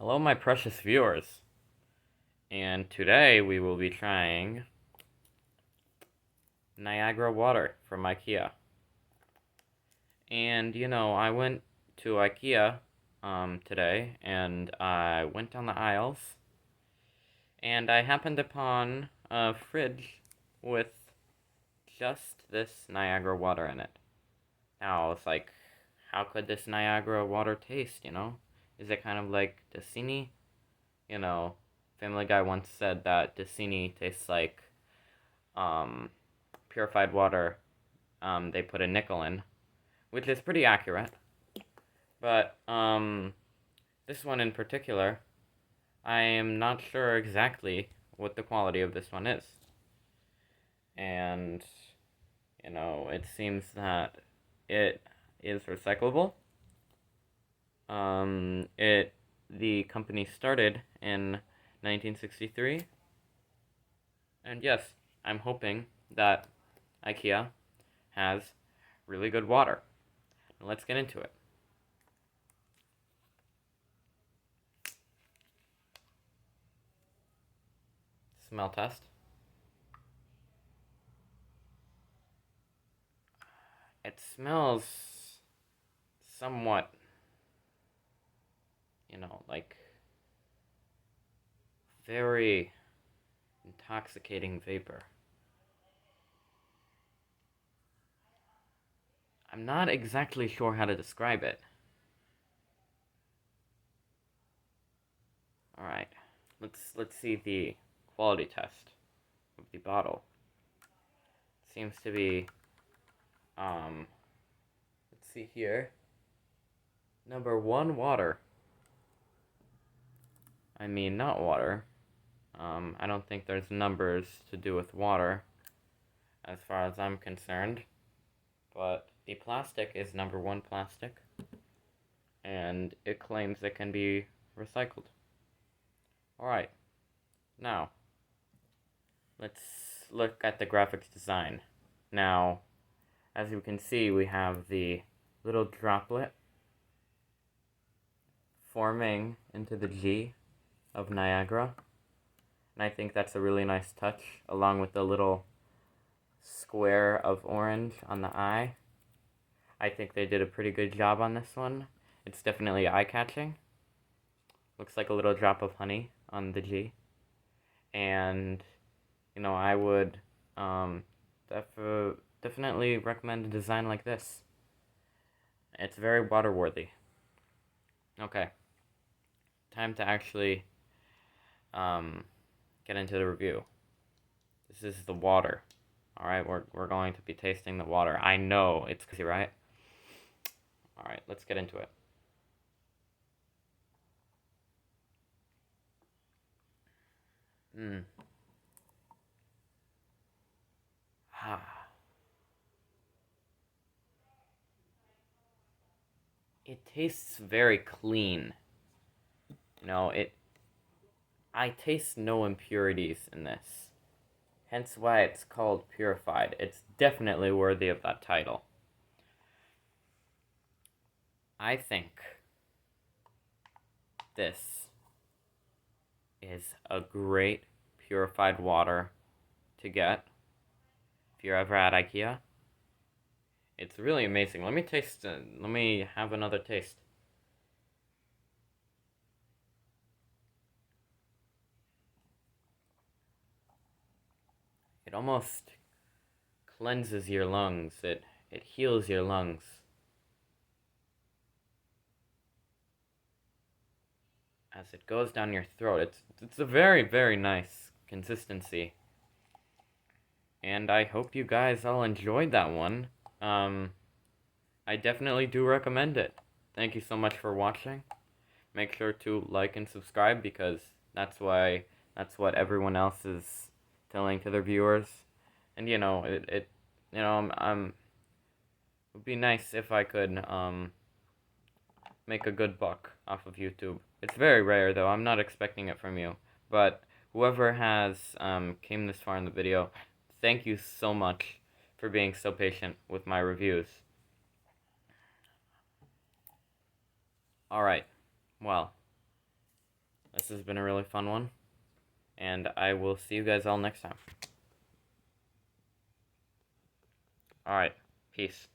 Hello, my precious viewers, and today we will be trying Niagara water from IKEA. And I went to IKEA today, and I went down the aisles, and I happened upon a fridge with just this Niagara water in it. Now, I was like, how could this Niagara water taste, Is it kind of like Dasini? You know, Family Guy once said that Dasini tastes like um, purified water they put a nickel in, which is pretty accurate. But this one in particular, I am not sure exactly what the quality of this one is. And, it seems that it is recyclable. The company started in 1963. And yes, I'm hoping that IKEA has really good water. Let's get into it. Smell test. It smells somewhat, like very intoxicating vapor. I'm not exactly sure how to describe it. All right, let's see the quality test of the bottle. Seems to be let's see here. Number 1 water. I mean, not water. I don't think there's numbers to do with water as far as I'm concerned. But the plastic is number 1 plastic, and it claims it can be recycled. Alright, now, let's look at the graphics design. Now, as you can see, we have the little droplet forming into the G of Niagara, and I think that's a really nice touch, along with the little square of orange on the eye. I think they did a pretty good job on this one. It's definitely eye-catching. Looks like a little drop of honey on the G. And, I would definitely recommend a design like this. It's very water-worthy. Okay. Time to actually get into the review. This is the water. Alright, we're going to be tasting the water. I know, it's crazy, right? Alright, let's get into it. It tastes very clean. I taste no impurities in this. Hence why it's called purified. It's definitely worthy of that title. I think this is a great purified water to get if you're ever at IKEA. It's really amazing. Let me taste it. Let me have another taste. It almost cleanses your lungs. It heals your lungs. As it goes down your throat. It's a very, very nice consistency. And I hope you guys all enjoyed that one. I definitely do recommend it. Thank you so much for watching. Make sure to like and subscribe because that's what everyone else is telling to their viewers. And it would be nice if I could make a good buck off of YouTube. It's very rare though. I'm not expecting it from you. But whoever has came this far in the video, thank you so much for being so patient with my reviews. Alright, well, has been a really fun one. And I will see you guys all next time. Alright, peace.